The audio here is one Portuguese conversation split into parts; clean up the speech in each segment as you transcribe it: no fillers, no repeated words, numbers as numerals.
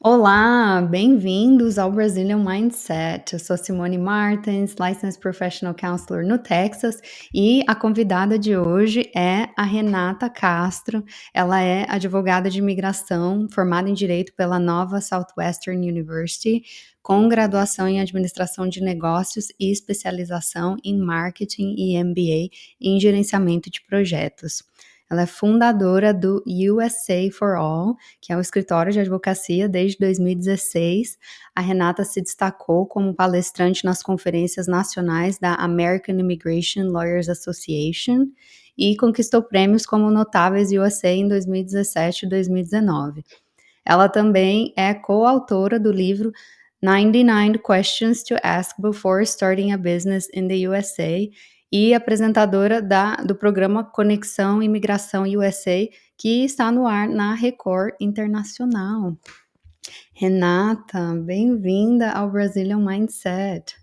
Olá, bem-vindos ao Brazilian Mindset. Eu sou Simone Martins, Licensed Professional Counselor no Texas, e a convidada de hoje é a Renata Castro. Ela é advogada de imigração, formada em Direito pela Nova Southwestern University, com graduação em Administração de Negócios e especialização em Marketing e MBA em Gerenciamento de Projetos. Ela é fundadora do USA for All, que é o escritório de advocacia desde 2016. A Renata se destacou como palestrante nas conferências nacionais da American Immigration Lawyers Association e conquistou prêmios como Notáveis USA em 2017 e 2019. Ela também é coautora do livro 99 Questions to Ask Before Starting a Business in the USA e apresentadora do programa Conexão Imigração USA, que está no ar na Record Internacional. Renata, bem-vinda ao Brazilian Mindset.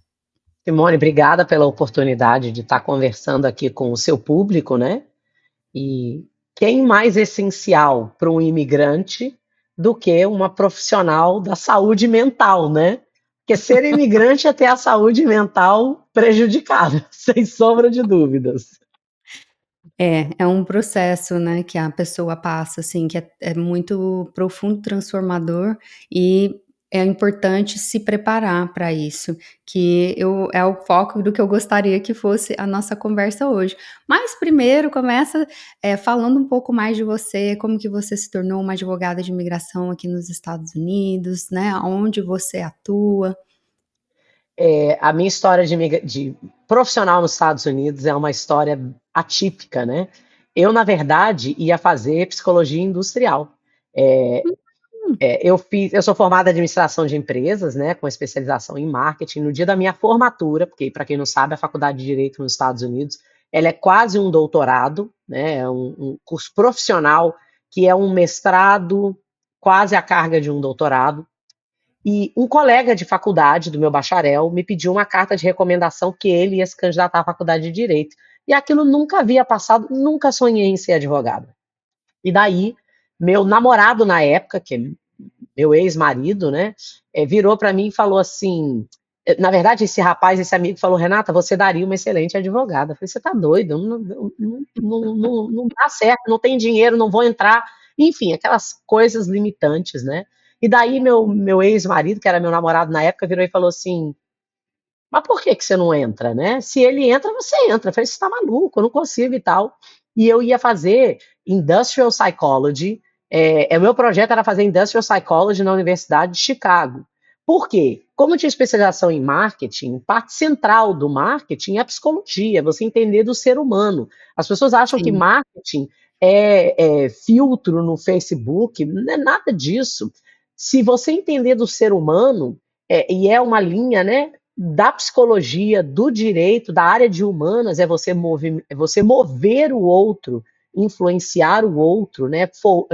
Simone, obrigada pela oportunidade de estar conversando aqui com o seu público, né? E quem mais essencial para um imigrante do que uma profissional da saúde mental, né? Porque ser imigrante é ter a saúde mental prejudicada, sem sombra de dúvidas. É um processo, né, que a pessoa passa, assim, que é muito profundo, transformador, e é importante se preparar para isso, é o foco do que eu gostaria que fosse a nossa conversa hoje. Mas primeiro começa, falando um pouco mais de você, como que você se tornou uma advogada de imigração aqui nos Estados Unidos, né, onde você atua. A minha história de profissional nos Estados Unidos é uma história atípica, né? Eu, na verdade, ia fazer psicologia industrial. É, eu sou formada em administração de empresas, né, com especialização em marketing. No dia da minha formatura, porque para quem não sabe, a faculdade de Direito nos Estados Unidos, ela é quase um doutorado, né, é um curso profissional que é um mestrado, quase a carga de um doutorado. E um colega de faculdade do meu bacharel me pediu uma carta de recomendação que ele ia se candidatar à faculdade de Direito. E aquilo nunca havia passado, nunca sonhei em ser advogada. E daí, meu namorado na época, que é meu ex-marido, né, virou para mim e falou assim, na verdade, esse amigo falou, Renata, você daria uma excelente advogada. Eu falei, você tá doido, não dá certo, não tem dinheiro, não vou entrar. Enfim, aquelas coisas limitantes, né? E daí meu ex-marido, que era meu namorado na época, virou e falou assim, mas por que que você não entra, né? Se ele entra, você entra. Eu falei, você tá maluco, eu não consigo e tal. E eu ia fazer Industrial Psychology, o meu projeto era fazer Industrial Psychology na Universidade de Chicago. Por quê? Como eu tinha especialização em marketing, parte central do marketing é a psicologia, você entender do ser humano. As pessoas acham que Sim. marketing é filtro no Facebook, não é nada disso. Se você entender do ser humano, e é uma linha, né, da psicologia, do direito, da área de humanas, é você mover o outro, influenciar o outro, né,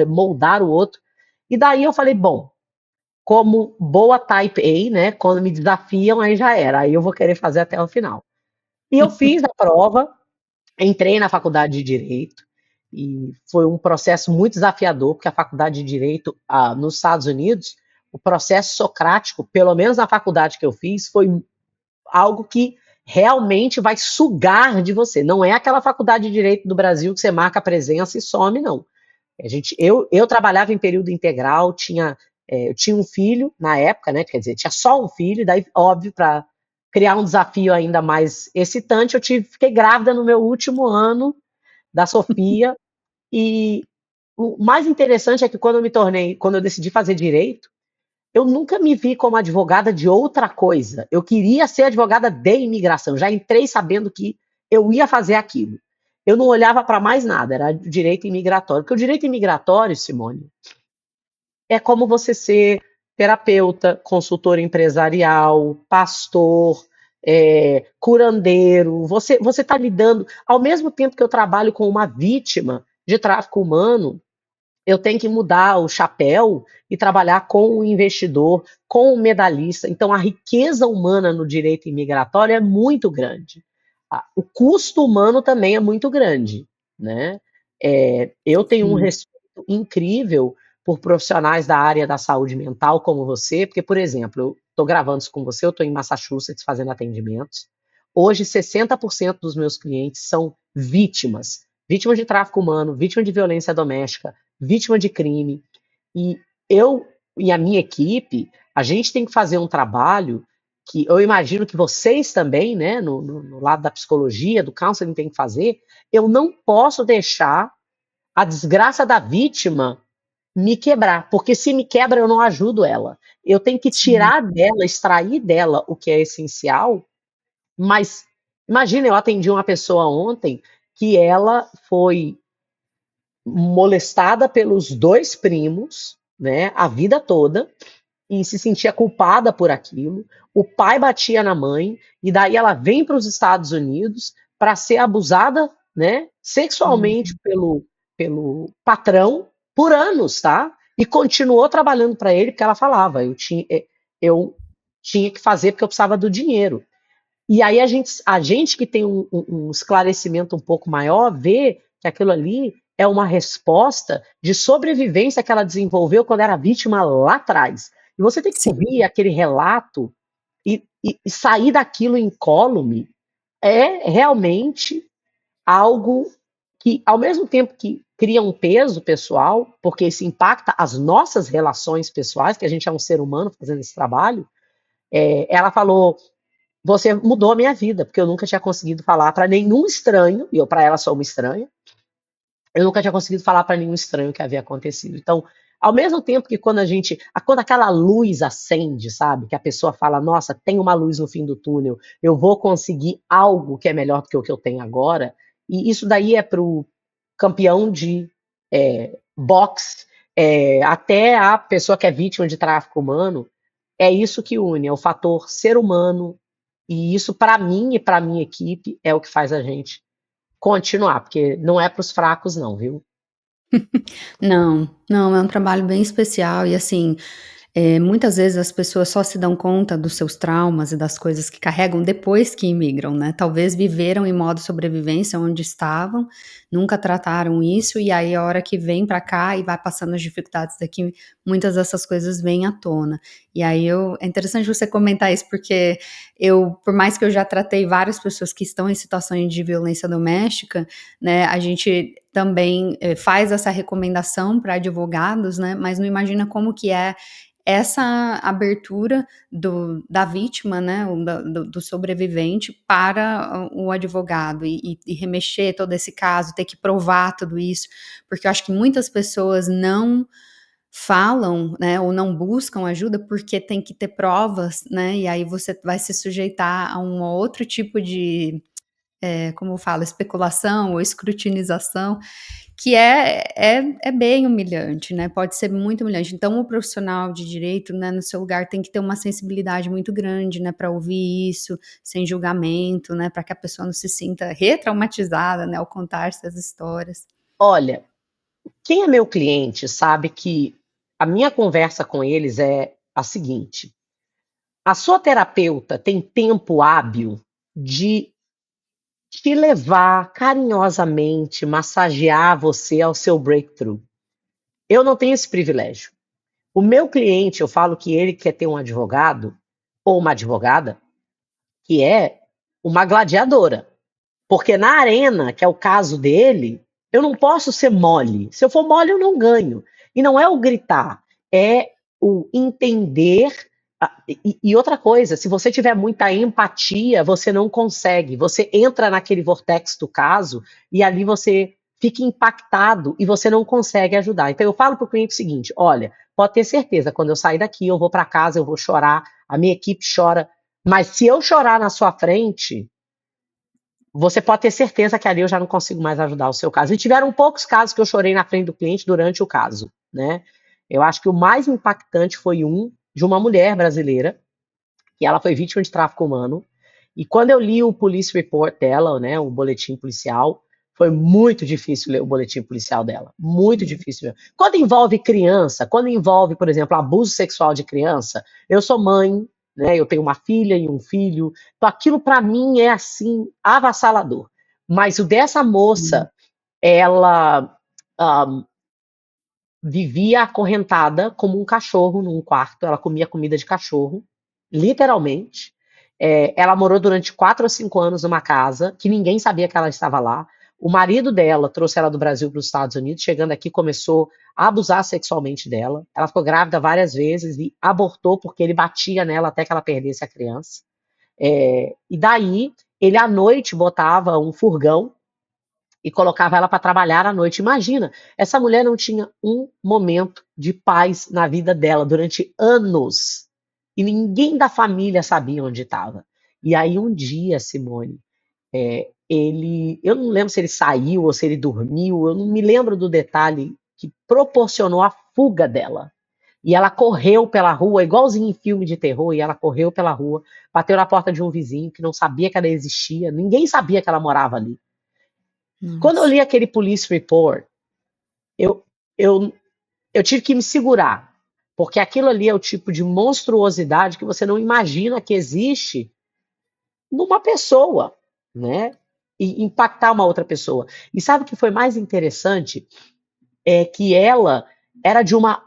moldar o outro. E daí eu falei, bom, como boa type A, né, quando me desafiam, aí já era, aí eu vou querer fazer até o final. E eu fiz a prova, entrei na faculdade de Direito, e foi um processo muito desafiador, porque a faculdade de Direito, nos Estados Unidos, o processo socrático, pelo menos na faculdade que eu fiz, foi algo que realmente vai sugar de você. Não é aquela faculdade de Direito do Brasil que você marca a presença e some, não. Eu trabalhava em período integral, eu tinha um filho na época, né? Quer dizer, tinha só um filho, daí, óbvio, para criar um desafio ainda mais excitante, fiquei grávida no meu último ano da Sofia. E o mais interessante é que quando eu decidi fazer direito, eu nunca me vi como advogada de outra coisa. Eu queria ser advogada de imigração. Já entrei sabendo que eu ia fazer aquilo. Eu não olhava para mais nada, era direito imigratório. Porque o direito imigratório, Simone, é como você ser terapeuta, consultor empresarial, pastor, curandeiro. Você está lidando, ao mesmo tempo que eu trabalho com uma vítima de tráfico humano, eu tenho que mudar o chapéu e trabalhar com o investidor, com o medalhista. Então, a riqueza humana no direito imigratório é muito grande. O custo humano também é muito grande, né? Eu tenho um Sim. respeito incrível por profissionais da área da saúde mental como você, porque, por exemplo, eu estou gravando isso com você, eu estou em Massachusetts fazendo atendimentos. Hoje, 60% dos meus clientes são vítimas. Vítimas de tráfico humano, vítima de violência doméstica, vítima de crime. E eu e a minha equipe, a gente tem que fazer um trabalho que eu imagino que vocês também, né, no lado da psicologia, do counseling, tem que fazer. Eu não posso deixar a desgraça da vítima me quebrar, porque se me quebra, eu não ajudo ela. Eu tenho que Sim, tirar dela, extrair dela o que é essencial, mas imagina, eu atendi uma pessoa ontem que ela foi molestada pelos dois primos, né, a vida toda, e se sentia culpada por aquilo. O pai batia na mãe, e daí ela vem para os Estados Unidos para ser abusada, né, sexualmente uhum, pelo patrão por anos, tá? E continuou trabalhando para ele, porque ela falava, eu tinha que fazer porque eu precisava do dinheiro. E aí a gente que tem um esclarecimento um pouco maior, vê que aquilo ali é uma resposta de sobrevivência que ela desenvolveu quando era vítima lá atrás. E você tem que sim. ouvir aquele relato e sair daquilo incólume é realmente algo que, ao mesmo tempo que cria um peso pessoal, porque isso impacta as nossas relações pessoais, que a gente é um ser humano fazendo esse trabalho, ela falou, você mudou a minha vida, porque eu nunca tinha conseguido falar para nenhum estranho, e eu para ela sou uma estranha, eu nunca tinha conseguido falar para nenhum estranho o que havia acontecido. Então, ao mesmo tempo que quando aquela luz acende, sabe, que a pessoa fala, nossa, tem uma luz no fim do túnel, eu vou conseguir algo que é melhor do que o que eu tenho agora, e isso daí é para o campeão de boxe, até a pessoa que é vítima de tráfico humano, é isso que une, é o fator ser humano, e isso, para mim e para minha equipe, é o que faz a gente continuar, porque não é para os fracos, não, viu? Não, não, é um trabalho bem especial e assim, muitas vezes as pessoas só se dão conta dos seus traumas e das coisas que carregam depois que imigram, né. Talvez viveram em modo sobrevivência onde estavam, nunca trataram isso, e aí a hora que vem pra cá e vai passando as dificuldades daqui, muitas dessas coisas vêm à tona. E aí é interessante você comentar isso, porque por mais que eu já tratei várias pessoas que estão em situações de violência doméstica, né, a gente também, faz essa recomendação para advogados, né, mas não imagina como que é essa abertura da vítima, né, ou do sobrevivente para o advogado e remexer todo esse caso, ter que provar tudo isso, porque eu acho que muitas pessoas não falam, né, ou não buscam ajuda porque tem que ter provas, né, e aí você vai se sujeitar a um outro tipo de, como eu falo, especulação ou escrutinização, que é bem humilhante, né, pode ser muito humilhante. Então o profissional de direito, né, no seu lugar tem que ter uma sensibilidade muito grande, né, para ouvir isso, sem julgamento, né, para que a pessoa não se sinta retraumatizada, né, ao contar essas histórias. Olha, quem é meu cliente sabe que a minha conversa com eles é a seguinte: a sua terapeuta tem tempo hábil de te levar carinhosamente, massagear você ao seu breakthrough. Eu não tenho esse privilégio. O meu cliente, eu falo que ele quer ter um advogado ou uma advogada que é uma gladiadora. Porque na arena, que é o caso dele, eu não posso ser mole. Se eu for mole, eu não ganho. E não é o gritar, é o entender. E outra coisa, se você tiver muita empatia, você não consegue. Você entra naquele vortex do caso e ali você fica impactado e você não consegue ajudar. Então eu falo para o cliente o seguinte: olha, pode ter certeza, quando eu sair daqui, eu vou para casa, eu vou chorar, a minha equipe chora, mas se eu chorar na sua frente, você pode ter certeza que ali eu já não consigo mais ajudar o seu caso. E tiveram poucos casos que eu chorei na frente do cliente durante o caso, né? Eu acho que o mais impactante foi um de uma mulher brasileira, que ela foi vítima de tráfico humano. E quando eu li o police report dela, né, o boletim policial, foi muito difícil ler o boletim policial dela. Muito difícil mesmo. Quando envolve criança, quando envolve, por exemplo, abuso sexual de criança, eu sou mãe, né, eu tenho uma filha e um filho, então aquilo para mim é assim, avassalador. Mas o dessa Sim. moça, ela vivia acorrentada como um cachorro num quarto, ela comia comida de cachorro, literalmente. Ela morou durante 4 ou 5 anos numa casa que ninguém sabia que ela estava lá. O marido dela trouxe ela do Brasil para os Estados Unidos, chegando aqui começou a abusar sexualmente dela. Ela ficou grávida várias vezes e abortou porque ele batia nela até que ela perdesse a criança. E daí, ele à noite botava um furgão e colocava ela para trabalhar à noite. Imagina, essa mulher não tinha um momento de paz na vida dela durante anos. E ninguém da família sabia onde estava. E aí um dia, Simone, eu não lembro se ele saiu ou se ele dormiu, eu não me lembro do detalhe que proporcionou a fuga dela. E ela correu pela rua, igualzinho em filme de terror, e ela correu pela rua, bateu na porta de um vizinho que não sabia que ela existia, ninguém sabia que ela morava ali. Quando eu Nossa. li aquele police report, eu, eu, eu tive que me segurar, porque aquilo ali é o tipo de monstruosidade que você não imagina que existe numa pessoa, né? E impactar uma outra pessoa. E sabe o que foi mais interessante? É que ela era de uma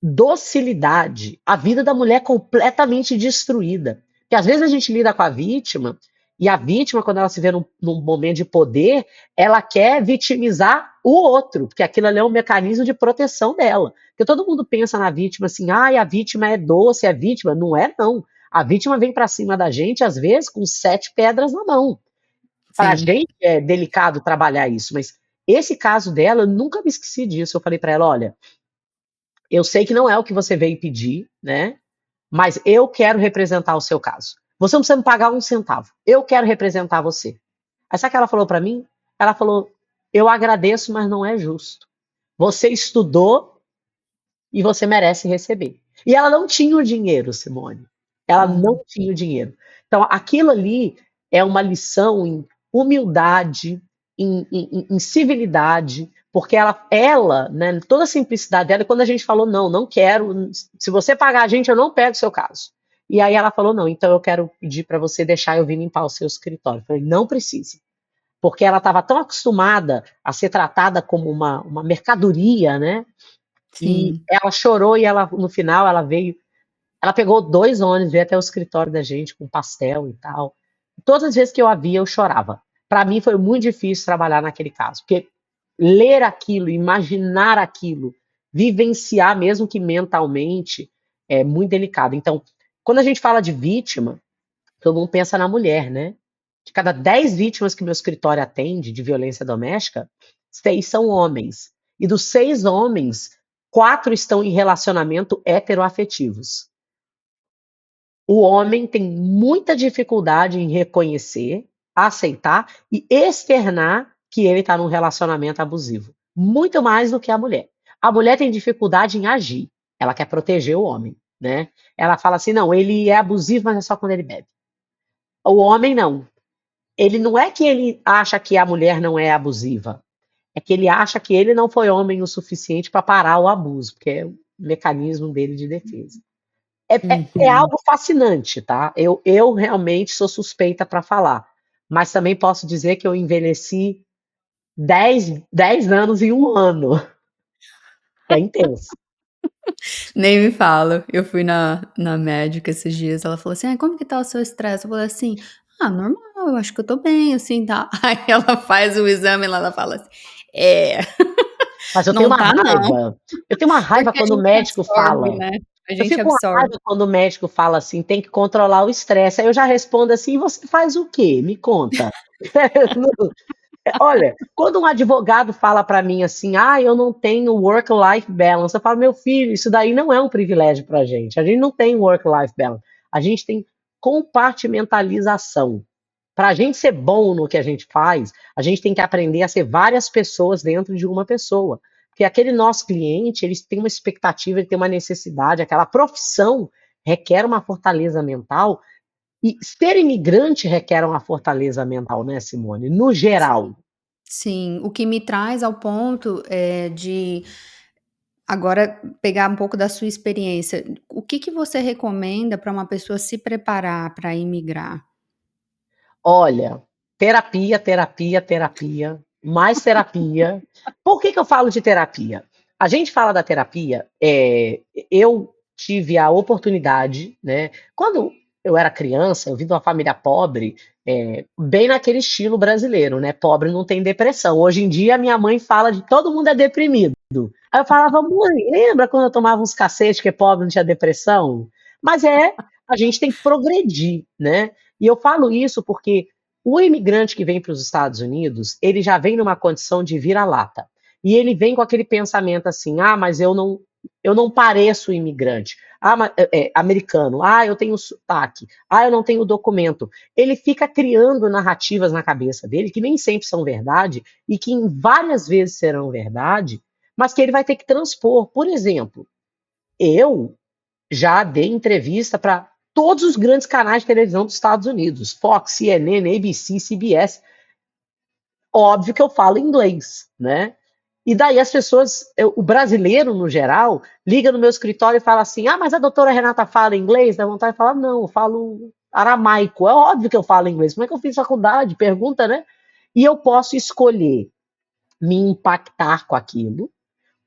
docilidade, a vida da mulher completamente destruída. Porque às vezes a gente lida com a vítima, e a vítima, quando ela se vê num momento de poder, ela quer vitimizar o outro, porque aquilo ali é um mecanismo de proteção dela. Porque todo mundo pensa na vítima assim, a vítima é doce, é vítima. Não é, não. A vítima vem para cima da gente, às vezes, com 7 pedras na mão. Para a Sim, gente é delicado trabalhar isso, mas esse caso dela, eu nunca me esqueci disso. Eu falei para ela, olha, eu sei que não é o que você veio pedir, né? Mas eu quero representar o seu caso. Você não precisa me pagar um centavo. Eu quero representar você. Aí sabe o que ela falou para mim? Ela falou: eu agradeço, mas não é justo. Você estudou e você merece receber. E ela não tinha o dinheiro, Simone. Ela hum, não tinha o dinheiro. Então, aquilo ali é uma lição em humildade, em civilidade, porque ela, né, toda a simplicidade dela, quando a gente falou, não, não quero, se você pagar a gente, eu não pego o seu caso. E aí ela falou, não, então eu quero pedir para você deixar eu vir limpar o seu escritório. Eu falei, não precisa. Porque ela estava tão acostumada a ser tratada como uma mercadoria, né? E sim. ela chorou e ela, no final, ela veio. Ela pegou 2 ônibus, veio até o escritório da gente com pastel e tal. Todas as vezes que eu a via, eu chorava. Para mim foi muito difícil trabalhar naquele caso, porque ler aquilo, imaginar aquilo, vivenciar, mesmo que mentalmente, é muito delicado. Então, quando a gente fala de vítima, todo mundo pensa na mulher, né? De cada 10 vítimas que meu escritório atende de violência doméstica, 6 são homens. E dos 6 homens, 4 estão em relacionamento heteroafetivos. O homem tem muita dificuldade em reconhecer, aceitar e externar que ele está num relacionamento abusivo. Muito mais do que a mulher. A mulher tem dificuldade em agir. Ela quer proteger o homem, né? Ela fala assim: não, ele é abusivo, mas é só quando ele bebe. O homem não. Ele não é que ele acha que a mulher não é abusiva, é que ele acha que ele não foi homem o suficiente para parar o abuso, porque é o mecanismo dele de defesa. É Uhum. algo fascinante, tá? Eu realmente sou suspeita para falar, mas também posso dizer que eu envelheci 10 anos em um ano. É intenso. Nem me fala. Eu fui na médica esses dias, ela falou assim: "Ai, como que tá o seu estresse?" Eu falei assim: "Ah, normal, eu acho que eu tô bem, assim, tá". Aí ela faz o exame lá, ela fala assim: "É, Mas eu tenho não uma tá não", raiva. Eu tenho uma raiva porque a quando o gente médico absorve, fala. né, a Eu gente fico com absorve. raiva quando o médico fala assim: tem que controlar o estresse. Aí eu já respondo assim: e você faz o quê? Me conta. Olha, quando um advogado fala para mim assim, eu não tenho work-life balance, eu falo, meu filho, isso daí não é um privilégio para a gente não tem work-life balance, a gente tem compartimentalização. Para a gente ser bom no que a gente faz, a gente tem que aprender a ser várias pessoas dentro de uma pessoa. Porque aquele nosso cliente, eles têm uma expectativa, ele tem uma necessidade, aquela profissão requer uma fortaleza mental, e ser imigrante requer uma fortaleza mental, né, Simone? No geral. Sim, o que me traz ao ponto, de agora pegar um pouco da sua experiência, o que que você recomenda para uma pessoa se preparar para imigrar? Olha, terapia, terapia, terapia, mais terapia. Por que que eu falo de terapia? a gente fala da terapia, eu tive a oportunidade, né? Quando eu era criança, eu vim de uma família pobre, bem naquele estilo brasileiro, né? Pobre não tem depressão. Hoje em dia, minha mãe fala de todo mundo é deprimido. Aí eu falava, mãe, lembra quando eu tomava uns cacetes que pobre não tinha depressão? Mas a gente tem que progredir, né? E eu falo isso porque o imigrante que vem para os Estados Unidos, ele já vem numa condição de vira-lata. E ele vem com aquele pensamento assim: ah, mas eu não pareço imigrante. Ah, americano. Ah, eu tenho sotaque. Ah, eu não tenho documento. Ele fica criando narrativas na cabeça dele que nem sempre são verdade e que em várias vezes serão verdade, mas que ele vai ter que transpor. Por exemplo, eu já dei entrevista para todos os grandes canais de televisão dos Estados Unidos: Fox, CNN, ABC, CBS. Óbvio que eu falo inglês, né? E daí as pessoas, o brasileiro no geral, liga no meu escritório e fala assim: ah, mas a doutora Renata fala inglês? Dá vontade de falar: não, eu falo aramaico. É óbvio que eu falo inglês. Como é que eu fiz faculdade? Pergunta, né? E eu posso escolher me impactar com aquilo,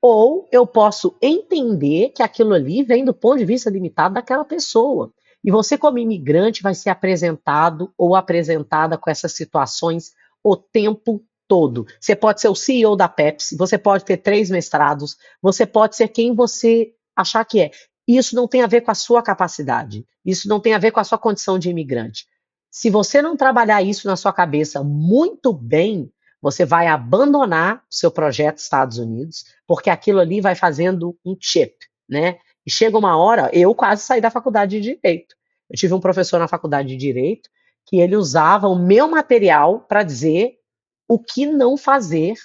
ou eu posso entender que aquilo ali vem do ponto de vista limitado daquela pessoa. E você, como imigrante, vai ser apresentado ou apresentada com essas situações o tempo todo. Você pode ser o CEO da Pepsi, você pode ter 3 mestrados, você pode ser quem você achar que é. Isso não tem a ver com a sua capacidade, isso não tem a ver com a sua condição de imigrante. Se você não trabalhar isso na sua cabeça muito bem, você vai abandonar o seu projeto Estados Unidos, porque aquilo ali vai fazendo um chip, né? E chega uma hora, eu quase saí da faculdade de Direito. Eu tive um professor na faculdade de Direito que ele usava o meu material para dizer o que não fazer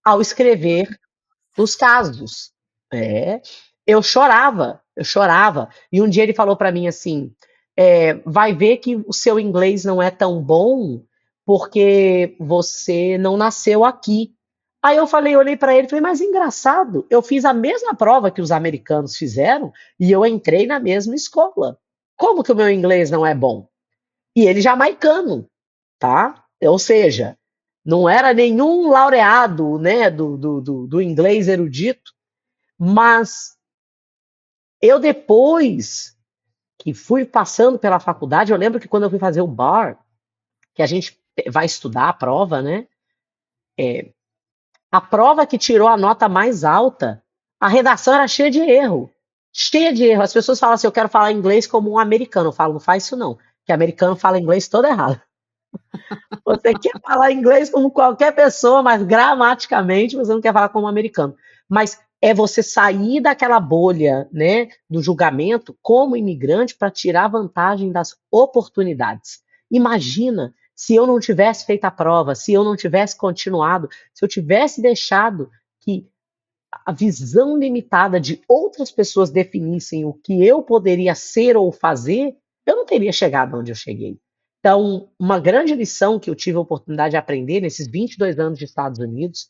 ao escrever os casos. É, eu chorava. E um dia ele falou para mim assim: vai ver que o seu inglês não é tão bom porque você não nasceu aqui. Aí eu falei, olhei para ele e falei, mas engraçado, eu fiz a mesma prova que os americanos fizeram e eu entrei na mesma escola. Como que o meu inglês não é bom? E ele jamaicano, tá? Ou seja, não era nenhum laureado, né, do inglês erudito, mas eu depois que fui passando pela faculdade, eu lembro que quando eu fui fazer o bar, que a gente vai estudar a prova, né? A prova que tirou a nota mais alta, a redação era cheia de erro. Cheia de erro. As pessoas falam assim, eu quero falar inglês como um americano. Eu falo, não faz isso não, que americano fala inglês todo errado. Você quer falar inglês como qualquer pessoa, mas gramaticamente você não quer falar como um americano. Mas é você sair daquela bolha, né, do julgamento como imigrante para tirar vantagem das oportunidades. Imagina se eu não tivesse feito a prova, se eu não tivesse continuado, se eu tivesse deixado que a visão limitada de outras pessoas definissem o que eu poderia ser ou fazer, eu não teria chegado onde eu cheguei. Então, uma grande lição que eu tive a oportunidade de aprender nesses 22 anos de Estados Unidos,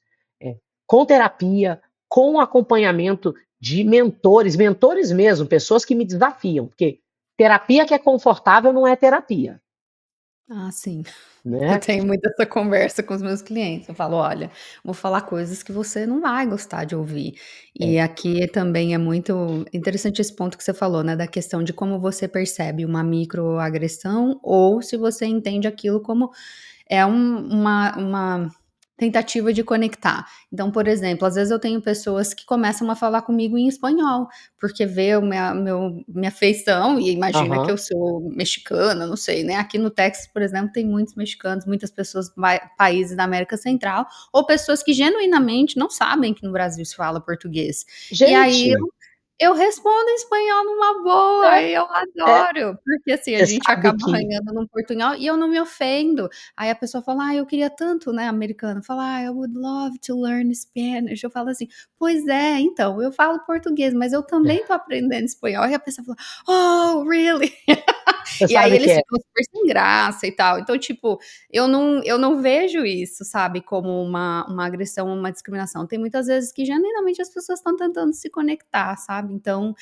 com terapia, com acompanhamento de mentores mesmo, pessoas que me desafiam, porque terapia que é confortável não é terapia, Ah, sim. Eu né? tenho muito essa conversa com os meus clientes. Eu falo: "Olha, vou falar coisas que você não vai gostar de ouvir". É, E aqui também é muito interessante esse ponto que você falou, né, da questão de como você percebe uma microagressão ou se você entende aquilo como é uma tentativa de conectar. Então, por exemplo, às vezes eu tenho pessoas que começam a falar comigo em espanhol, porque vê minha feição e imagina que eu aham, sou mexicana, não sei, né? Aqui no Texas, por exemplo, tem muitos mexicanos, muitas pessoas países da América Central, ou pessoas que genuinamente não sabem que no Brasil se fala português. E aí gente, eu respondo em espanhol numa boa, é, e eu é, adoro, porque assim, a você gente sabe acaba que arranhando no portunhol e eu não me ofendo. Aí a pessoa fala: "Ah, eu queria tanto", né, americano, fala: "Ah, I would love to learn Spanish". Eu falo assim: "Pois é, então, eu falo português, mas eu também tô aprendendo espanhol". E a pessoa fala: "Oh, really?". você E aí sabe que eles é. ficam super sem graça e tal. Então, tipo, eu não vejo isso, sabe, como uma agressão, uma discriminação. Tem muitas vezes que genuinamente as pessoas estão tentando se conectar, sabe. Então,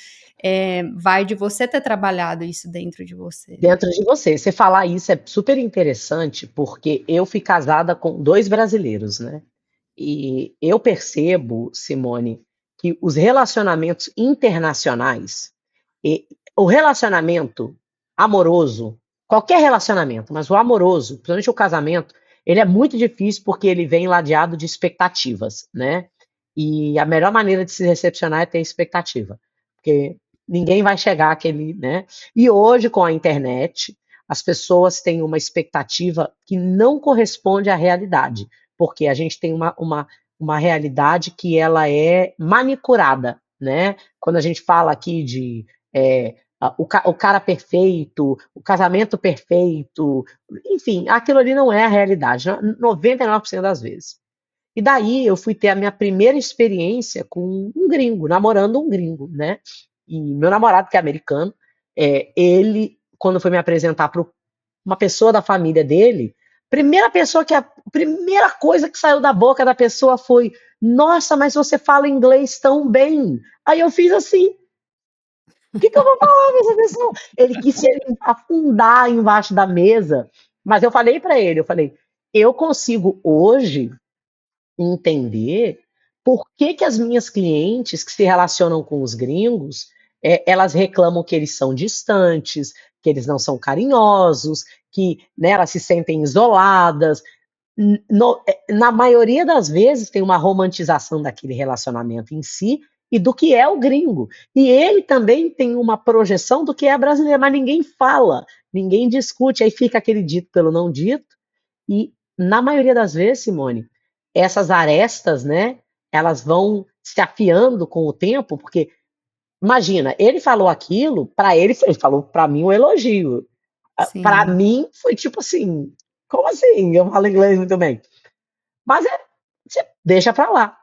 vai de você ter trabalhado isso dentro de você, né. Dentro de você. Você falar isso é super interessante, porque eu fui casada com 2 brasileiros, né. E eu percebo, Simone, que os relacionamentos internacionais, o relacionamento amoroso, qualquer relacionamento, mas o amoroso, principalmente o casamento, ele é muito difícil porque ele vem ladeado de expectativas, né? E a melhor maneira de se recepcionar é ter expectativa, porque ninguém vai chegar àquele, né? E hoje, com a internet, as pessoas têm uma expectativa que não corresponde à realidade, porque a gente tem uma realidade que ela é manicurada, né? Quando a gente fala aqui de o cara perfeito, o casamento perfeito, enfim, aquilo ali não é a realidade, 99% das vezes. E daí eu fui ter a minha primeira experiência com um gringo, namorando um gringo, né? E meu namorado, que é americano, ele, quando foi me apresentar para uma pessoa da família dele, a primeira coisa que saiu da boca da pessoa foi: Nossa, mas você fala inglês tão bem. Aí eu fiz assim: O que eu vou falar pra essa pessoa? Ele quis se afundar embaixo da mesa, mas eu falei para ele: eu consigo hoje entender por que, que as minhas clientes que se relacionam com os gringos, elas reclamam que eles são distantes, que eles não são carinhosos, que, né, elas se sentem isoladas. Na maioria das vezes tem uma romantização daquele relacionamento em si e do que é o gringo. E ele também tem uma projeção do que é brasileiro, mas ninguém fala, ninguém discute, aí fica aquele dito pelo não dito. E na maioria das vezes, Simone, essas arestas, né, elas vão se afiando com o tempo, porque imagina, ele falou aquilo, para ele falou para mim um elogio. Para Sim. mim foi tipo assim, como assim? Eu falo inglês muito bem. Mas você deixa para lá.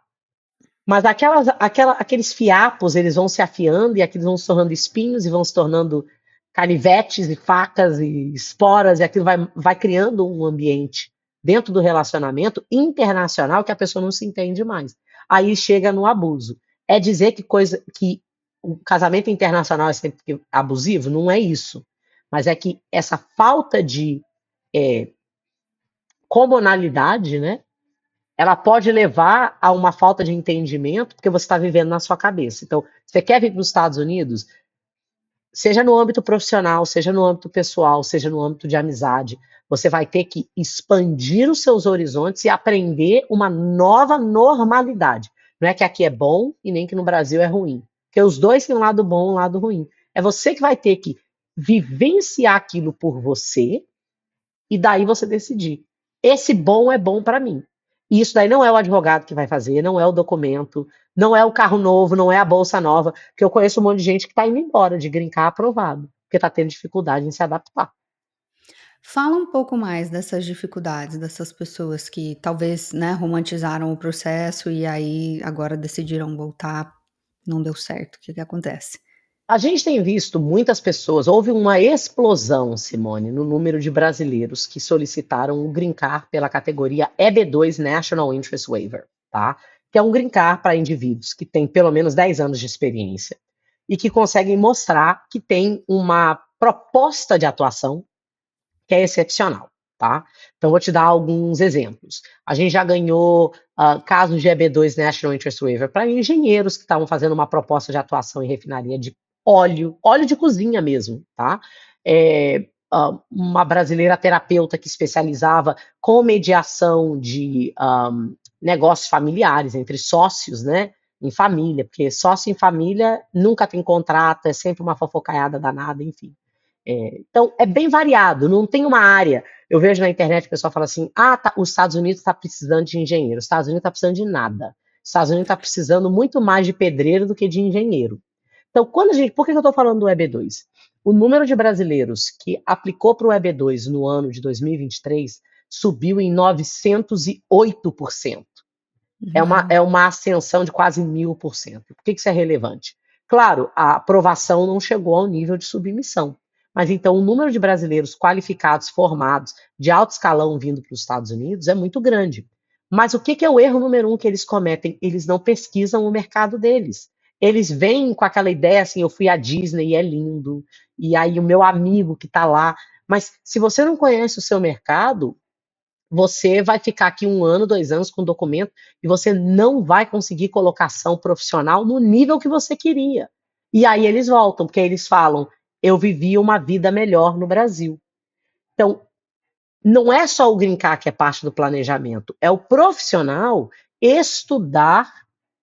Mas aqueles fiapos, eles vão se afiando e aqueles vão se tornando espinhos e vão se tornando canivetes e facas e esporas, e aquilo vai criando um ambiente dentro do relacionamento internacional que a pessoa não se entende mais. Aí chega no abuso. É dizer que o casamento internacional é sempre abusivo? Não é isso. Mas é que essa falta de é, comunalidade, né? Ela pode levar a uma falta de entendimento, porque você está vivendo na sua cabeça. Então, você quer vir para os Estados Unidos, seja no âmbito profissional, seja no âmbito pessoal, seja no âmbito de amizade, você vai ter que expandir os seus horizontes e aprender uma nova normalidade. Não é que aqui é bom e nem que no Brasil é ruim. Porque os dois têm um lado bom e um lado ruim. É você que vai ter que vivenciar aquilo por você e daí você decidir. Esse bom é bom para mim. E isso daí não é o advogado que vai fazer, não é o documento, não é o carro novo, não é a bolsa nova, porque eu conheço um monte de gente que está indo embora de green card aprovado, porque está tendo dificuldade em se adaptar. Fala um pouco mais dessas dificuldades, dessas pessoas que talvez, né, romantizaram o processo e aí agora decidiram voltar, não deu certo. O que que acontece? A gente tem visto muitas pessoas, houve uma explosão, Simone, no número de brasileiros que solicitaram o Green Card pela categoria EB2 National Interest Waiver, tá? Que é um Green Card para indivíduos que têm pelo menos 10 anos de experiência e que conseguem mostrar que tem uma proposta de atuação que é excepcional, tá? Então, vou te dar alguns exemplos. A gente já ganhou casos de EB2 National Interest Waiver para engenheiros que estavam fazendo uma proposta de atuação em refinaria de óleo de cozinha mesmo, tá? Uma brasileira terapeuta que especializava com mediação de negócios familiares entre sócios, né? Em família, porque sócio em família nunca tem contrato, é sempre uma fofocaiada danada, enfim. Então, é bem variado, não tem uma área. Eu vejo na internet o pessoal fala assim: os Estados Unidos está precisando de engenheiro, os Estados Unidos está precisando de nada. Os Estados Unidos está precisando muito mais de pedreiro do que de engenheiro. Então, por que eu estou falando do EB2? O número de brasileiros que aplicou para o EB2 no ano de 2023 subiu em 908%. É Uau. uma ascensão de quase 1000%. Por que isso é relevante? Claro, a aprovação não chegou ao nível de submissão, mas então o número de brasileiros qualificados, formados, de alto escalão vindo para os Estados Unidos é muito grande. Mas o que é o erro número um que eles cometem? Eles não pesquisam o mercado deles. Eles vêm com aquela ideia assim: eu fui à Disney e é lindo, e aí o meu amigo que está lá. Mas se você não conhece o seu mercado, você vai ficar aqui 1 ano, 2 anos com documento e você não vai conseguir colocação profissional no nível que você queria. E aí eles voltam, porque aí eles falam: "Eu vivi uma vida melhor no Brasil". Então, não é só o green card que é parte do planejamento, é o profissional estudar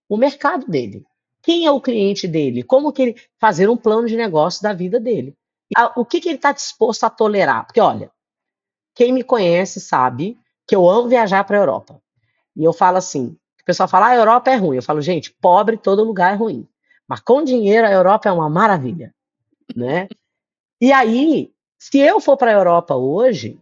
o mercado dele. Quem é o cliente dele? Como que ele fazer um plano de negócio da vida dele. O que que ele está disposto a tolerar? Porque olha, quem me conhece sabe que eu amo viajar para a Europa. E eu falo assim, o pessoal fala: "Ah, a Europa é ruim". Eu falo: "Gente, pobre todo lugar é ruim, mas com dinheiro a Europa é uma maravilha", né. E aí, se eu for para a Europa hoje,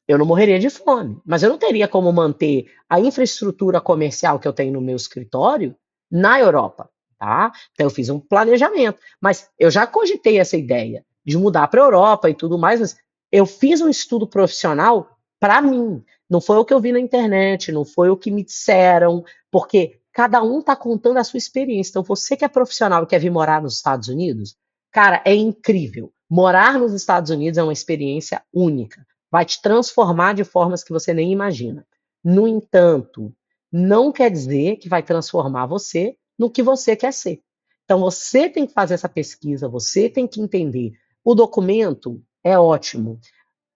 eu não morreria de fome, mas eu não teria como manter a infraestrutura comercial que eu tenho no meu escritório na Europa, tá? Então eu fiz um planejamento, mas eu já cogitei essa ideia de mudar para a Europa e tudo mais, mas eu fiz um estudo profissional para mim. Não foi o que eu vi na internet, não foi o que me disseram, porque cada um está contando a sua experiência. Então você que é profissional e quer vir morar nos Estados Unidos, cara, é incrível. Morar nos Estados Unidos é uma experiência única, vai te transformar de formas que você nem imagina. No entanto, não quer dizer que vai transformar você no que você quer ser. Então você tem que fazer essa pesquisa, você tem que entender. O documento é ótimo.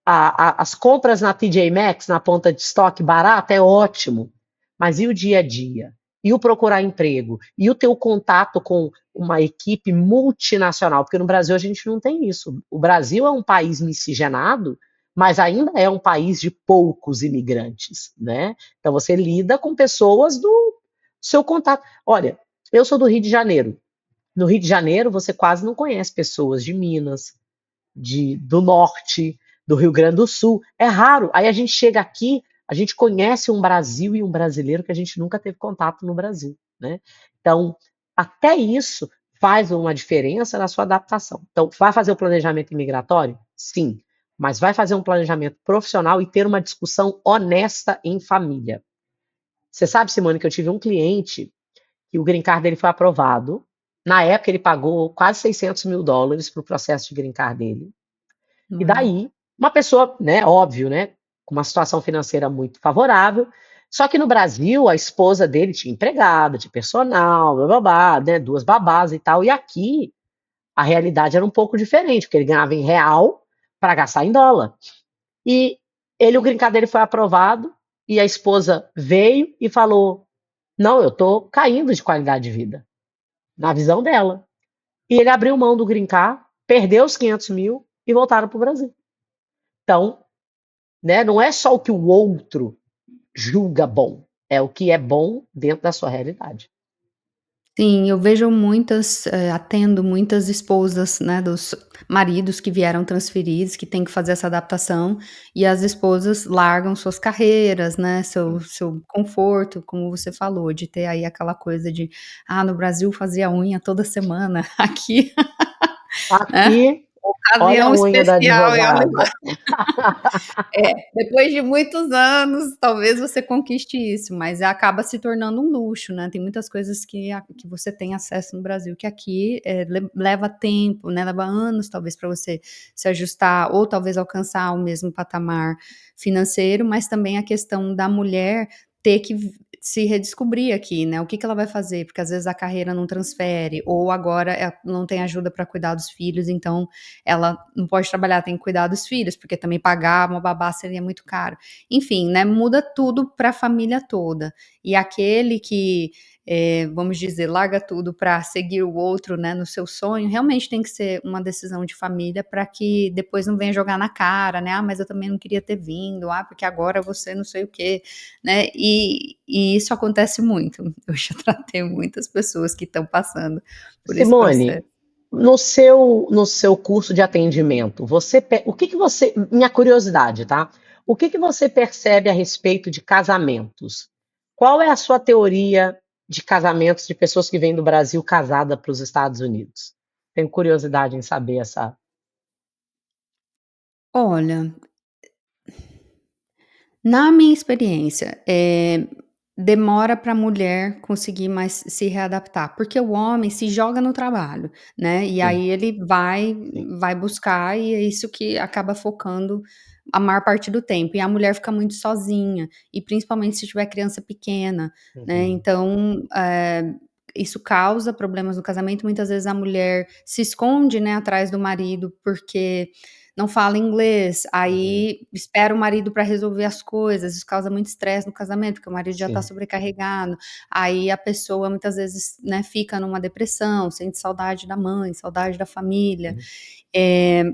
As compras na TJ Maxx, na ponta de estoque barata, é ótimo. Mas e o dia a dia? E o procurar emprego? E o teu contato com uma equipe multinacional? Porque no Brasil a gente não tem isso. O Brasil é um país miscigenado, mas ainda é um país de poucos imigrantes, né? Então você lida com pessoas do seu contato. Olha, eu sou do Rio de Janeiro. No Rio de Janeiro você quase não conhece pessoas de Minas, do norte, do Rio Grande do Sul. É raro. Aí a gente chega aqui, a gente conhece um Brasil e um brasileiro que a gente nunca teve contato no Brasil, né? Então, até isso faz uma diferença na sua adaptação. Então, vai fazer o planejamento imigratório? Sim, mas vai fazer um planejamento profissional e ter uma discussão honesta em família. Você sabe, Simone, que eu tive um cliente que o green card dele foi aprovado. Na época, ele pagou quase US$ 600.000 para o processo de green card dele. E Olha. daí, uma pessoa, né, óbvio, né, com uma situação financeira muito favorável. Só que no Brasil, a esposa dele tinha empregada, tinha personal, blá-blá-blá, né, 2 babás e tal. E aqui, a realidade era um pouco diferente, porque ele ganhava em real para gastar em dólar. E o green card dele foi aprovado e a esposa veio e falou: "Não, eu tô caindo de qualidade de vida", na visão dela. E ele abriu mão do green card, perdeu os 500.000 e voltaram para o Brasil. Então, né, não é só o que o outro julga bom, é o que é bom dentro da sua realidade. Sim, eu vejo muitas, atendo muitas esposas, né, dos maridos que vieram transferidos, que têm que fazer essa adaptação, e as esposas largam suas carreiras, né, seu conforto, como você falou, de ter aí aquela coisa de: "Ah, no Brasil fazia unha toda semana, aqui, né, Aqui, olha a ocasião unha da especial e olha lá". advogada. É, depois de muitos anos, talvez você conquiste isso, mas acaba se tornando um luxo, né, tem muitas coisas que você tem acesso no Brasil, que aqui, leva tempo, né, leva anos talvez para você se ajustar ou talvez alcançar o mesmo patamar financeiro, mas também a questão da mulher ter que se redescobrir aqui, né, o que que ela vai fazer, porque às vezes a carreira não transfere, ou agora não tem ajuda para cuidar dos filhos, então ela não pode trabalhar, tem que cuidar dos filhos, porque também pagar uma babá seria muito caro. Enfim, né, muda tudo para a família toda. E aquele que, vamos dizer, larga tudo para seguir o outro, né, no seu sonho, realmente tem que ser uma decisão de família para que depois não venha jogar na cara, né, "Ah, mas eu também não queria ter vindo. Ah, porque agora você não sei o quê", né, e isso acontece muito. Eu já tratei muitas pessoas que estão passando por esse processo. Simone, no seu curso de atendimento, o que que você, minha curiosidade, tá? O que que você percebe a respeito de casamentos? Qual é a sua teoria de casamentos de pessoas que vêm do Brasil casada para os Estados Unidos? Tenho curiosidade em saber essa. Olha, na minha experiência, demora para a mulher conseguir mais se readaptar, porque o homem se joga no trabalho, né, e Sim, aí ele vai sim. vai buscar e é isso que acaba focando a maior parte do tempo, e a mulher fica muito sozinha, e principalmente se tiver criança pequena, né, Uhum. então, isso causa problemas no casamento, muitas vezes a mulher se esconde, né, atrás do marido, porque não fala inglês, Uhum. aí espera o marido para resolver as coisas, isso causa muito estresse no casamento, porque o marido já está Sim. sobrecarregado, aí a pessoa muitas vezes, né, fica numa depressão, sente saudade da mãe, saudade da família, Uhum. eh,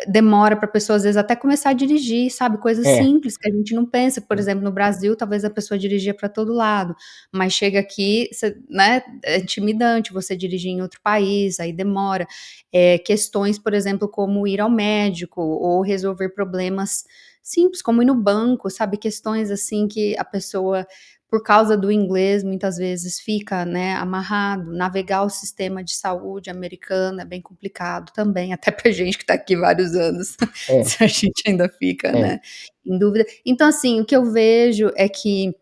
demora para a pessoa, às vezes, até começar a dirigir, sabe, coisas É. simples que a gente não pensa, por Sim. exemplo, no Brasil, talvez a pessoa dirigia para todo lado, mas chega aqui, você, né, é intimidante você dirigir em outro país, aí demora. Questões, por exemplo, como ir ao médico ou resolver problemas simples, como ir no banco, sabe, questões assim que a pessoa, por causa do inglês, muitas vezes fica, né, amarrado. Navegar o sistema de saúde americano é bem complicado também, até pra gente que tá aqui vários anos, É, se a gente ainda fica, é. né, em dúvida. Então, assim, o que eu vejo é que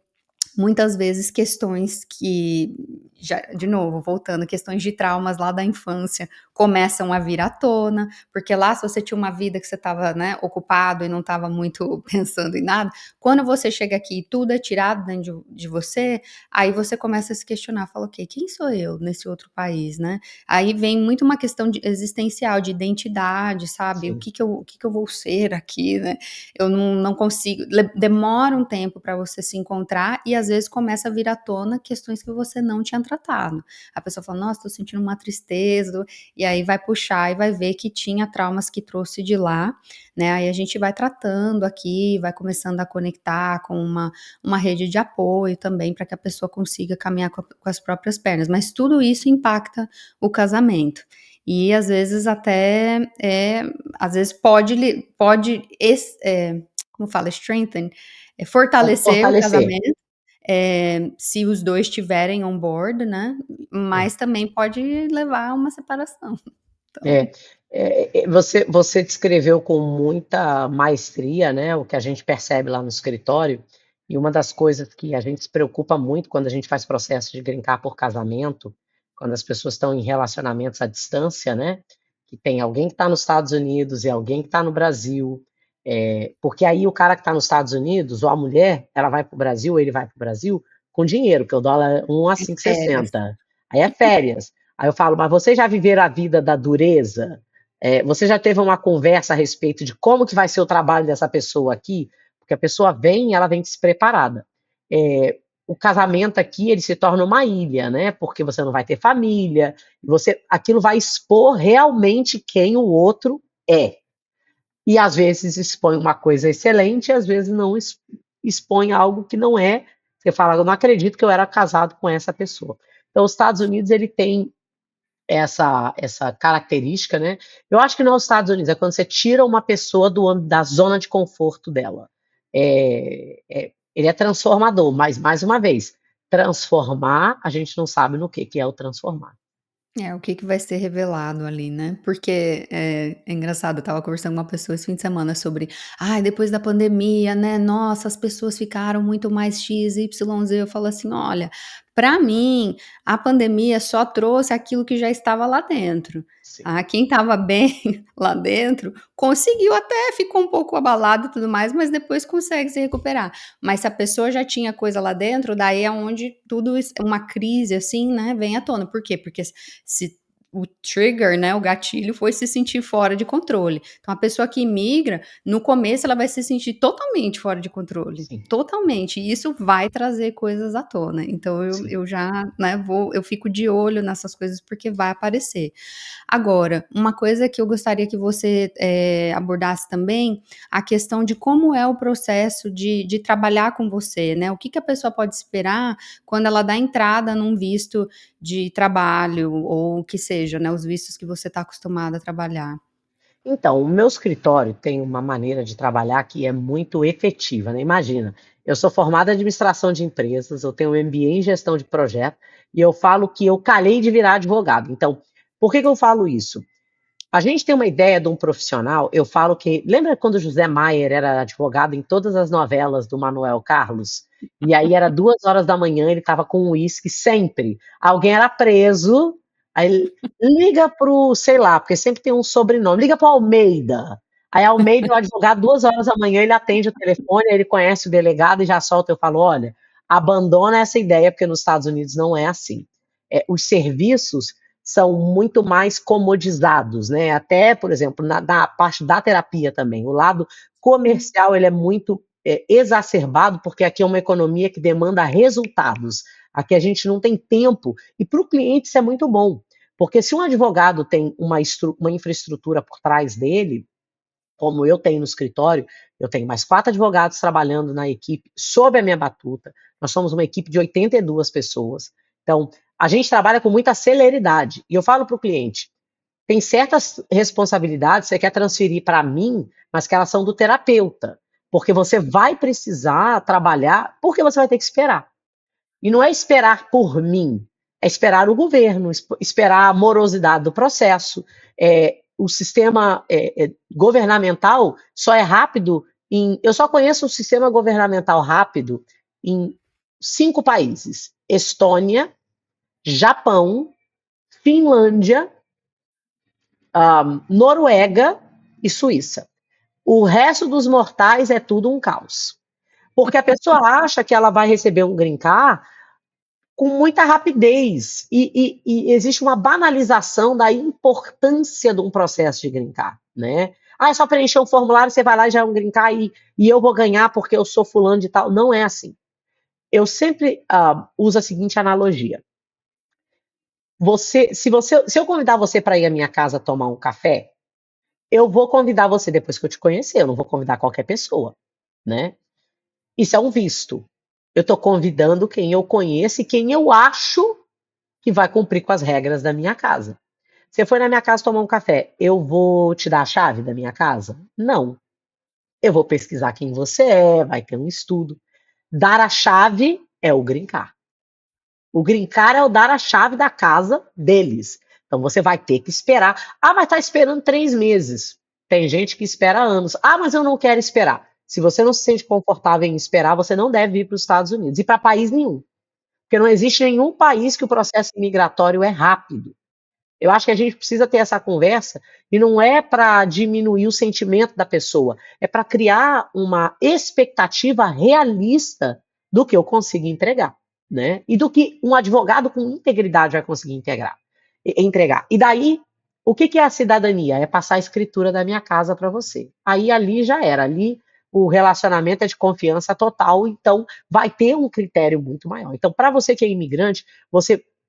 muitas vezes questões que, já, de novo, voltando, questões de traumas lá da infância começam a vir à tona, porque lá se você tinha uma vida que você estava, né, ocupado e não estava muito pensando em nada, quando você chega aqui e tudo é tirado dentro de você, aí você começa a se questionar, fala, ok, quem sou eu nesse outro país, né? Aí vem muito uma questão existencial, de identidade, sabe? Sim. O que que eu vou ser aqui, né? Eu não consigo, demora um tempo para você se encontrar e às vezes começa a vir à tona questões que você não tinha tratado. A pessoa fala, nossa, tô sentindo uma tristeza, e aí vai puxar e vai ver que tinha traumas que trouxe de lá, né? Aí a gente vai tratando aqui, vai começando a conectar com uma rede de apoio também, para que a pessoa consiga caminhar com as próprias pernas. Mas tudo isso impacta o casamento. E às vezes até às vezes pode como fala, strengthen, Pode fortalecer o fortalecer. casamento, se os dois estiverem on board, né? É. Mas também pode levar a uma separação. Então, É, você descreveu com muita maestria, né, o que a gente percebe lá no escritório, e uma das coisas que a gente se preocupa muito quando a gente faz processo de green card por casamento, quando as pessoas estão em relacionamentos à distância, né, que tem alguém que está nos Estados Unidos e alguém que está no Brasil, porque aí o cara que está nos Estados Unidos, ou a mulher, ela vai para o Brasil, ou ele vai para o Brasil, com dinheiro, porque o dólar é é férias. 1,560. Aí é férias. Aí eu falo, mas vocês já viveram a vida da dureza? Você já teve uma conversa a respeito de como que vai ser o trabalho dessa pessoa aqui? Porque a pessoa vem, ela vem despreparada. O casamento aqui, ele se torna uma ilha, né? Porque você não vai ter família, aquilo vai expor realmente quem o outro é. E às vezes expõe uma coisa excelente, e às vezes não expõe algo que não é. Você fala, eu não acredito que eu era casado com essa pessoa. Então, os Estados Unidos, ele tem essa característica, né? Eu acho que nos Estados Unidos é quando você tira uma pessoa da zona de conforto dela. Ele é transformador, mas, mais uma vez, transformar, a gente não sabe no que é o transformar. O que que vai ser revelado ali, né, porque é engraçado, eu estava conversando com uma pessoa esse fim de semana sobre: "Ai, depois da pandemia, né, nossa, as pessoas ficaram muito mais X, Y, Z", eu falo assim: "Olha, para mim, a pandemia só trouxe aquilo que já estava lá dentro, Sim, ah, quem estava bem lá dentro, conseguiu até, ficou um pouco abalado e tudo mais, mas depois consegue se recuperar. Mas se a pessoa já tinha coisa lá dentro, daí é onde tudo isso, uma crise, assim, né, vem à tona. Por quê? Porque se o trigger, né, o gatilho foi se sentir fora de controle. Então a pessoa que imigra, no começo ela vai se sentir totalmente fora de controle, sim, totalmente, e isso vai trazer coisas à tona. Então sim. eu já, né, eu fico de olho nessas coisas porque vai aparecer. Agora, uma coisa que eu gostaria que você, abordasse também, a questão de como é o processo de trabalhar com você, né, o que que a pessoa pode esperar quando ela dá entrada num visto de trabalho ou o que seja, né, os vistos que você está acostumado a trabalhar. Então, o meu escritório tem uma maneira de trabalhar que é muito efetiva, né? Imagina, eu sou formada em administração de empresas, eu tenho um MBA em gestão de projeto e eu falo que eu calhei de virar advogado. Então, por que que eu falo isso? A gente tem uma ideia de um profissional, eu falo que. Lembra quando o José Maier era advogado em todas as novelas do Manuel Carlos? E aí era 2 horas da manhã, ele estava com um uísque sempre. Alguém era preso, aí ele liga pro, sei lá, porque sempre tem um sobrenome, liga pro Almeida. Aí ao meio do advogado, 2 horas da manhã, ele atende o telefone, ele conhece o delegado e já solta. Eu falo: olha, abandona essa ideia, porque nos Estados Unidos não é assim. Os serviços são muito mais comodizados, né? Até, por exemplo, na parte da terapia também. O lado comercial ele é muito exacerbado, porque aqui é uma economia que demanda resultados. Aqui a gente não tem tempo. E para o cliente isso é muito bom. Porque se um advogado tem uma infraestrutura por trás dele, como eu tenho no escritório, eu tenho mais 4 advogados trabalhando na equipe sob a minha batuta. Nós somos uma equipe de 82 pessoas. Então, a gente trabalha com muita celeridade. E eu falo para o cliente: tem certas responsabilidades que você quer transferir para mim, mas que elas são do terapeuta. Porque você vai precisar trabalhar, porque você vai ter que esperar. E não é esperar por mim, é esperar o governo, esperar a morosidade do processo. O sistema governamental só é rápido eu só conheço um sistema governamental rápido em 5 países: Estônia, Japão, Finlândia, Noruega e Suíça. O resto dos mortais é tudo um caos. Porque a pessoa acha que ela vai receber um green card com muita rapidez. E existe uma banalização da importância de um processo de green card, né? Ah, é só preencher um formulário, você vai lá e já é um green card e eu vou ganhar porque eu sou fulano de tal. Não é assim. Eu sempre uso a seguinte analogia. Se eu convidar você para ir à minha casa tomar um café, eu vou convidar você depois que eu te conhecer, eu não vou convidar qualquer pessoa, né? Isso é um visto. Eu estou convidando quem eu conheço e quem eu acho que vai cumprir com as regras da minha casa. Você foi na minha casa tomar um café, eu vou te dar a chave da minha casa? Não. Eu vou pesquisar quem você é, vai ter um estudo. Dar a chave é o green card. O green card é o dar a chave da casa deles. Então você vai ter que esperar. Ah, mas está esperando 3 meses. Tem gente que espera anos. Ah, mas eu não quero esperar. Se você não se sente confortável em esperar, você não deve ir para os Estados Unidos e para país nenhum. Porque não existe nenhum país que o processo migratório é rápido. Eu acho que a gente precisa ter essa conversa e não é para diminuir o sentimento da pessoa, é para criar uma expectativa realista do que eu consigo entregar, né? E do que um advogado com integridade vai conseguir entregar. E daí, o que é a cidadania? É passar a escritura da minha casa para você. Aí ali já era, ali o relacionamento é de confiança total, então vai ter um critério muito maior. Então, para você que é imigrante,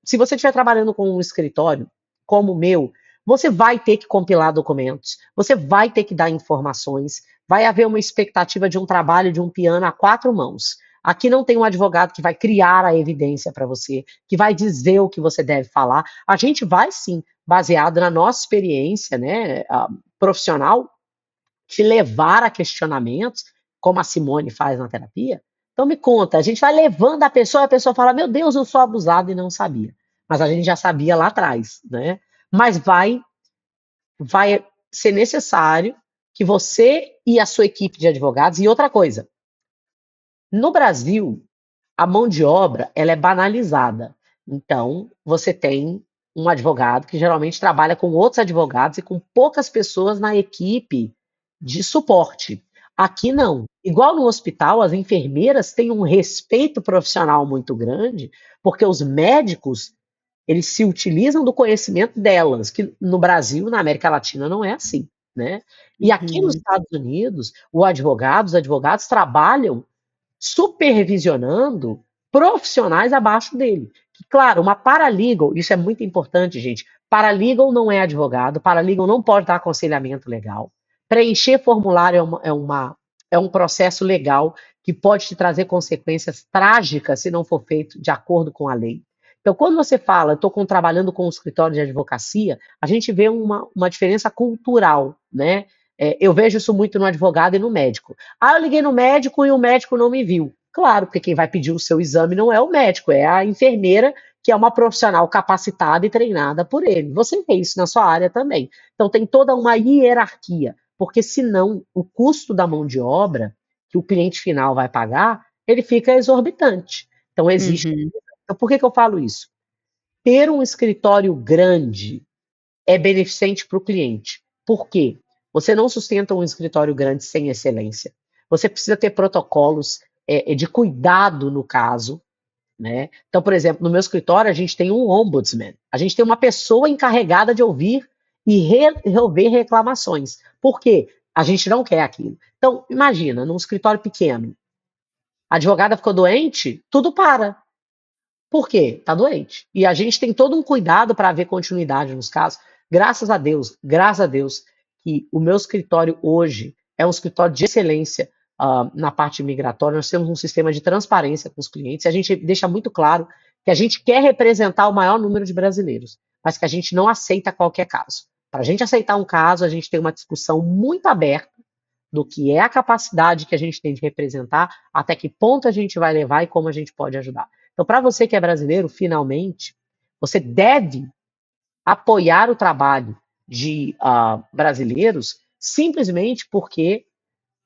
se você estiver trabalhando com um escritório como o meu, você vai ter que compilar documentos, você vai ter que dar informações, vai haver uma expectativa de um trabalho de um piano a 4 mãos. Aqui não tem um advogado que vai criar a evidência para você, que vai dizer o que você deve falar. A gente vai sim, baseado na nossa experiência, né, profissional, te levar a questionamentos, como a Simone faz na terapia. Então me conta, a gente vai levando a pessoa e a pessoa fala: meu Deus, eu sou abusado e não sabia. Mas a gente já sabia lá atrás, né? Mas vai ser necessário que você e a sua equipe de advogados. E outra coisa, no Brasil, a mão de obra ela é banalizada. Então, você tem um advogado que geralmente trabalha com outros advogados e com poucas pessoas na equipe de suporte. Aqui não. Igual no hospital, as enfermeiras têm um respeito profissional muito grande, porque os médicos eles se utilizam do conhecimento delas, que no Brasil, na América Latina, não é assim, né? E aqui nos Uhum, Estados Unidos, os advogados trabalham supervisionando profissionais abaixo dele. Que, claro, uma paralegal, isso é muito importante, gente. Paralegal não é advogado, paralegal não pode dar aconselhamento legal. Preencher formulário é um processo legal que pode te trazer consequências trágicas se não for feito de acordo com a lei. Então, quando você fala, estou trabalhando com um escritório de advocacia, a gente vê uma diferença cultural, né? Eu vejo isso muito no advogado e no médico. Ah, eu liguei no médico e o médico não me viu. Claro, porque quem vai pedir o seu exame não é o médico, é a enfermeira, que é uma profissional capacitada e treinada por ele. Você vê isso na sua área também. Então tem toda uma hierarquia, porque senão o custo da mão de obra que o cliente final vai pagar, ele fica exorbitante. Então existe. uhum, Então, por que eu falo isso? Ter um escritório grande é beneficente para o cliente. Por quê? Você não sustenta um escritório grande sem excelência. Você precisa ter protocolos de cuidado no caso, né? Então, por exemplo, no meu escritório a gente tem um ombudsman, a gente tem uma pessoa encarregada de ouvir e resolver reclamações. Por quê? A gente não quer aquilo. Então, imagina, num escritório pequeno, a advogada ficou doente, tudo para. Por quê? Está doente. E a gente tem todo um cuidado para haver continuidade nos casos. Graças a Deus, que o meu escritório hoje é um escritório de excelência na parte migratória. Nós temos um sistema de transparência com os clientes. E a gente deixa muito claro que a gente quer representar o maior número de brasileiros, mas que a gente não aceita qualquer caso. Para a gente aceitar um caso, a gente tem uma discussão muito aberta do que é a capacidade que a gente tem de representar, até que ponto a gente vai levar e como a gente pode ajudar. Então, para você que é brasileiro, finalmente, você deve apoiar o trabalho de brasileiros simplesmente porque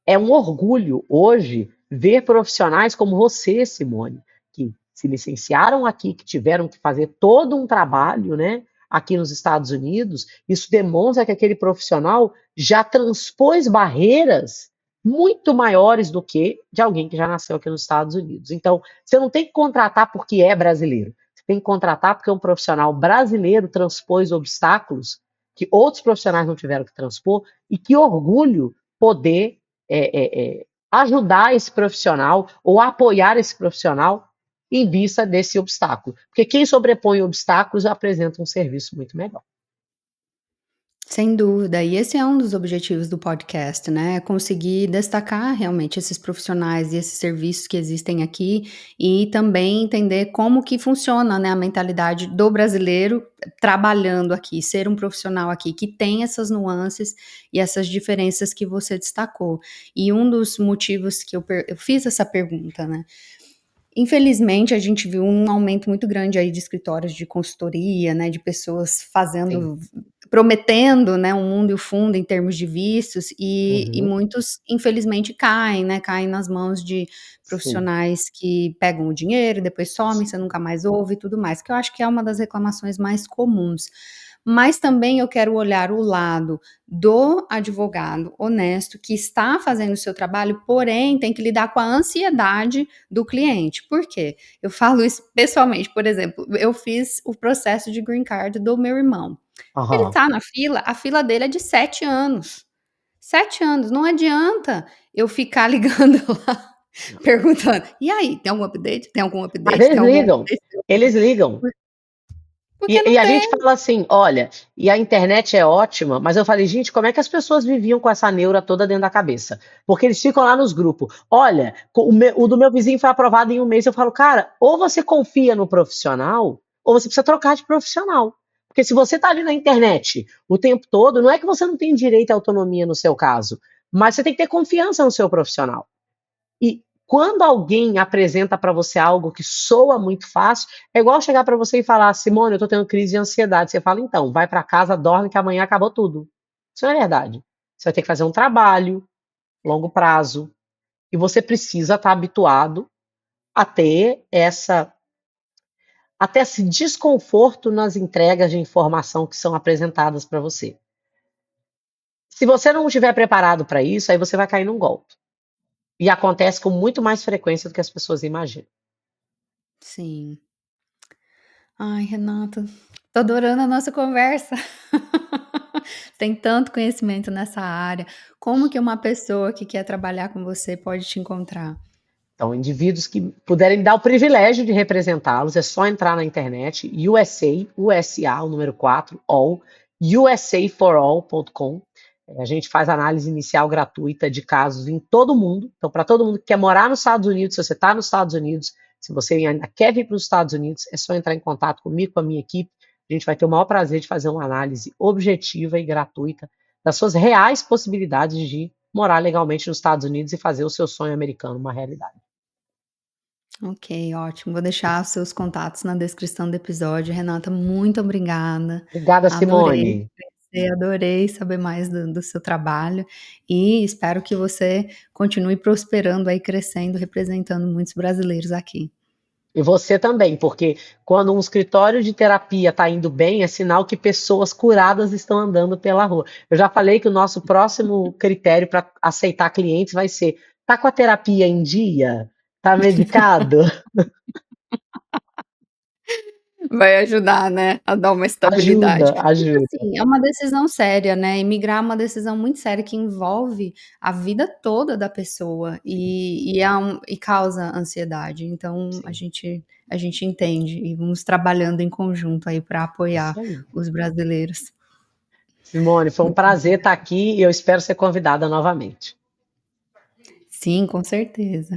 é um orgulho hoje ver profissionais como você, Simone, que se licenciaram aqui, que tiveram que fazer todo um trabalho, né, aqui nos Estados Unidos. Isso demonstra que aquele profissional já transpôs barreiras muito maiores do que de alguém que já nasceu aqui nos Estados Unidos. Então, você não tem que contratar porque é brasileiro. Você tem que contratar porque um profissional brasileiro transpôs obstáculos que outros profissionais não tiveram que transpor, e que orgulho poder ajudar esse profissional ou apoiar esse profissional em vista desse obstáculo. Porque quem sobrepõe obstáculos apresenta um serviço muito melhor. Sem dúvida, e esse é um dos objetivos do podcast, né? Conseguir destacar realmente esses profissionais e esses serviços que existem aqui e também entender como que funciona, né, a mentalidade do brasileiro trabalhando aqui, ser um profissional aqui que tem essas nuances e essas diferenças que você destacou. E um dos motivos que eu fiz essa pergunta, né? Infelizmente, a gente viu um aumento muito grande aí de escritórios de consultoria, né, de pessoas Sim. prometendo, né, um mundo e o fundo em termos de vistos, e Uhum. muitos, infelizmente, caem, né, caem nas mãos de Sim. profissionais que pegam o dinheiro, depois somem, você nunca mais ouve e tudo mais, que eu acho que é uma das reclamações mais comuns. Mas também eu quero olhar o lado do advogado honesto que está fazendo o seu trabalho, porém tem que lidar com a ansiedade do cliente. Por quê? Eu falo isso pessoalmente, por exemplo, eu fiz o processo de green card do meu irmão. Ele Aham. tá na fila, a fila dele é de 7 anos. 7 anos, não adianta eu ficar ligando lá, perguntando: "E aí, tem algum update? Tem algum Mas update? eles Tem algum ligam, update?" eles ligam. Porque E não a gente tem. fala assim, olha, e a internet é ótima, mas eu falei, gente, como é que as pessoas viviam com essa neura toda dentro da cabeça? Porque eles ficam lá nos grupos. Olha, o do meu vizinho foi aprovado em um mês. Eu falo, cara, ou você confia no profissional, ou você precisa trocar de profissional. Porque se você está ali na internet o tempo todo, não é que você não tem direito à autonomia no seu caso, mas você tem que ter confiança no seu profissional. E quando alguém apresenta para você algo que soa muito fácil, é igual chegar para você e falar: "Simone, eu estou tendo crise de ansiedade". Você fala: "Então, vai para casa, dorme que amanhã acabou tudo". Isso não é verdade. Você vai ter que fazer um trabalho, longo prazo, e você precisa estar habituado a ter essa até esse desconforto nas entregas de informação que são apresentadas para você. Se você não estiver preparado para isso, aí você vai cair num golpe. E acontece com muito mais frequência do que as pessoas imaginam. Sim. Ai, Renata, tô adorando a nossa conversa. Tem tanto conhecimento nessa área. Como que uma pessoa que quer trabalhar com você pode te encontrar? Então, indivíduos que puderem dar o privilégio de representá-los, é só entrar na internet, USA, o número 4, all, usaforall.com. A gente faz análise inicial gratuita de casos em todo o mundo. Então, para todo mundo que quer morar nos Estados Unidos, se você está nos Estados Unidos, se você ainda quer vir para os Estados Unidos, é só entrar em contato comigo, com a minha equipe. A gente vai ter o maior prazer de fazer uma análise objetiva e gratuita das suas reais possibilidades de morar legalmente nos Estados Unidos e fazer o seu sonho americano uma realidade. Ok, ótimo. Vou deixar os seus contatos na descrição do episódio. Renata, muito obrigada. Obrigada, Adorei Simone. conhecer, adorei saber mais do seu trabalho e espero que você continue prosperando aí, crescendo, representando muitos brasileiros aqui. E você também, porque quando um escritório de terapia está indo bem, é sinal que pessoas curadas estão andando pela rua. Eu já falei que o nosso próximo critério para aceitar clientes vai ser: tá com a terapia em dia? Tá medicado? Vai ajudar, né, a dar uma Ajuda, estabilidade. Porque, ajuda. assim, é uma decisão séria, né, imigrar é uma decisão muito séria que envolve a vida toda da pessoa e causa ansiedade. Então Sim, a gente entende e vamos trabalhando em conjunto aí para apoiar isso aí. os brasileiros. Simone, foi um prazer estar aqui e eu espero ser convidada novamente. Sim, com certeza.